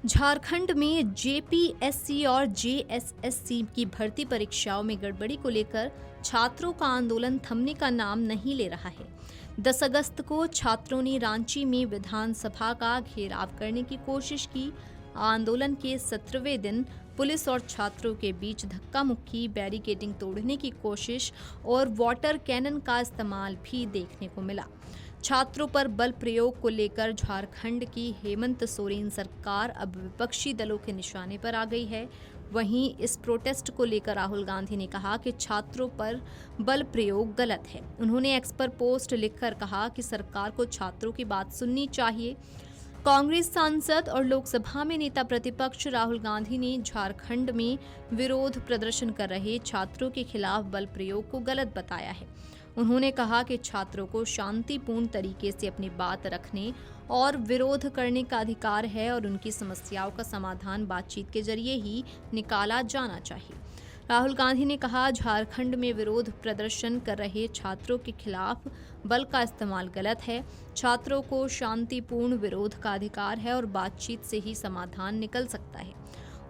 झारखंड में जेपीएससी और जेएसएससी की भर्ती परीक्षाओं में गड़बड़ी को लेकर छात्रों का आंदोलन थमने का नाम नहीं ले रहा है। 10 अगस्त को छात्रों ने रांची में विधानसभा का घेराव करने की कोशिश की। आंदोलन के 17वें दिन पुलिस और छात्रों के बीच धक्का मुक्की, बैरिकेडिंग तोड़ने की कोशिश और वाटर कैनन का इस्तेमाल भी देखने को मिला। छात्रों पर बल प्रयोग को लेकर झारखंड की हेमंत सोरेन सरकार अब विपक्षी दलों के निशाने पर आ गई है। वहीं इस प्रोटेस्ट को लेकर राहुल गांधी ने कहा कि छात्रों पर बल प्रयोग गलत है। उन्होंने एक्स पर पोस्ट लिखकर कहा कि सरकार को छात्रों की बात सुननी चाहिए। कांग्रेस सांसद और लोकसभा में नेता प्रतिपक्ष राहुल गांधी ने झारखंड में विरोध प्रदर्शन कर रहे छात्रों के खिलाफ बल प्रयोग को गलत बताया है। उन्होंने कहा कि छात्रों को शांतिपूर्ण तरीके से अपनी बात रखने और विरोध करने का अधिकार है और उनकी समस्याओं का समाधान बातचीत के जरिए ही निकाला जाना चाहिए। राहुल गांधी ने कहा, झारखंड में विरोध प्रदर्शन कर रहे छात्रों के खिलाफ बल का इस्तेमाल गलत है। छात्रों को शांतिपूर्ण विरोध का अधिकार है और बातचीत से ही समाधान निकल सकता है।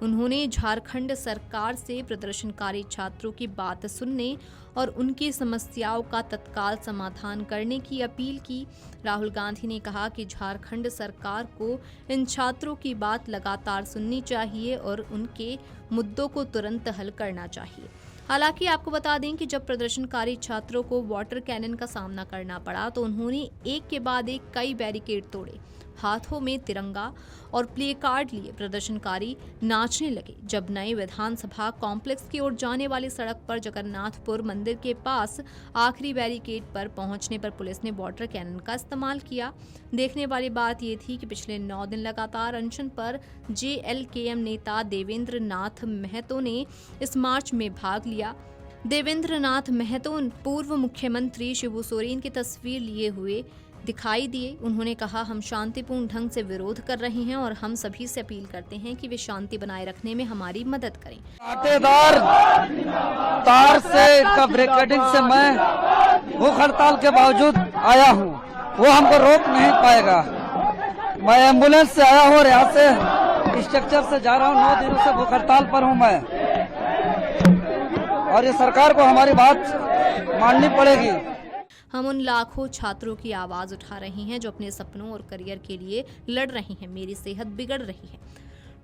उन्होंने झारखंड सरकार से प्रदर्शनकारी छात्रों की बात सुनने और उनकी समस्याओं का तत्काल समाधान करने की अपील की। राहुल गांधी ने कहा कि झारखंड सरकार को इन छात्रों की बात लगातार सुननी चाहिए और उनके मुद्दों को तुरंत हल करना चाहिए। हालांकि आपको बता दें कि जब प्रदर्शनकारी छात्रों को वाटर कैनन का सामना करना पड़ा तो उन्होंने एक के बाद एक कई बैरिकेड तोड़े। हाथों में तिरंगा और प्ले कार्ड लिए प्रदर्शनकारी नाचने लगे। जब नए विधानसभा कॉम्प्लेक्स की ओर जाने वाली सड़क पर जगन्नाथपुर मंदिर के पास आखिरी बैरिकेड पर पहुंचने पर पुलिस ने वाटर कैनन का इस्तेमाल किया। देखने वाली बात ये थी कि पिछले 9 दिन लगातार अनशन पर जेएलकेएम नेता देवेंद्र नाथ महतो ने इस मार्च में भाग लिया। देवेंद्र नाथ महतो पूर्व मुख्यमंत्री शिबू सोरेन की तस्वीर लिए हुए दिखाई दिए। उन्होंने कहा, हम शांतिपूर्ण ढंग से विरोध कर रहे हैं और हम सभी से अपील करते हैं कि वे शांति बनाए रखने में हमारी मदद करें। कांटेदार तार से का बैरिकेडिंग से मैं भूख हड़ताल के बावजूद आया हूं, वो हमको रोक नहीं पाएगा। मैं एम्बुलेंस से आया हूं और यहाँ से स्ट्रक्चर से जा रहा हूं। 9 दिनों से भूख हड़ताल पर हूं मैं, और ये सरकार को हमारी बात माननी पड़ेगी। हम उन लाखों छात्रों की आवाज उठा रहे हैं जो अपने सपनों और करियर के लिए लड़ रहे हैं। मेरी सेहत बिगड़ रही है।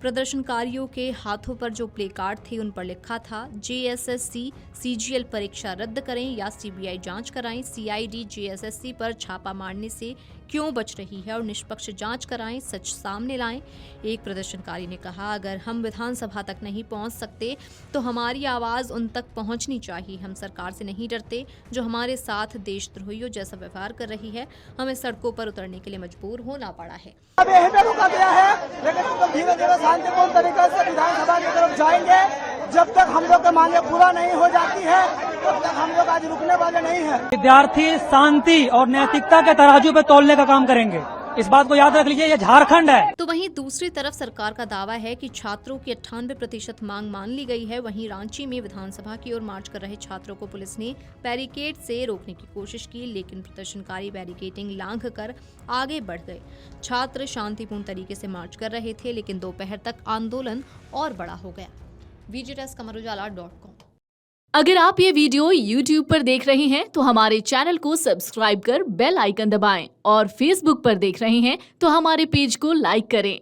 प्रदर्शनकारियों के हाथों पर जो प्ले कार्ड थे उन पर लिखा था, जेएसएससी सीजीएल परीक्षा रद्द करें या सीबीआई जांच कराएं। सीआईडी जेएसएससी पर छापा मारने से क्यों बच रही है और निष्पक्ष जांच कराएं, सच सामने लाएं। एक प्रदर्शनकारी ने कहा, अगर हम विधानसभा तक नहीं पहुंच सकते तो हमारी आवाज उन तक पहुंचनी चाहिए। हम सरकार से नहीं डरते जो हमारे साथ देशद्रोहियों जैसा व्यवहार कर रही है। हमें सड़कों पर उतरने के लिए मजबूर होना पड़ा है। अब यही पे रुका गया है, लेकिन हम लोग धीरे धीरे शांतिपूर्ण तरीके से विधानसभा की तरफ जाएंगे। जब तक हम लोग की मांगे पूरा नहीं हो जाती है तब तक हम लोग आज रुकने वाले नहीं हैं। विद्यार्थी शांति और नैतिकता के तराजू पे तौलने का काम करेंगे, इस बात को याद रख लीजिए। ये झारखंड है। तो वहीं दूसरी तरफ सरकार का दावा है कि छात्रों की 98% मांग मान ली गई है। वहीं रांची में विधानसभा की ओर मार्च कर रहे छात्रों को पुलिस ने बैरिकेड से रोकने की कोशिश की, लेकिन प्रदर्शनकारी बैरिकेडिंग लांघ कर आगे बढ़ गए। छात्र शांतिपूर्ण तरीके से मार्च कर रहे थे, लेकिन दोपहर तक आंदोलन और बड़ा हो गया। VGTSKamarujala.com। अगर आप ये वीडियो YouTube पर देख रहे हैं तो हमारे चैनल को सब्सक्राइब कर बेल आइकन दबाएं और Facebook पर देख रहे हैं तो हमारे पेज को लाइक करें।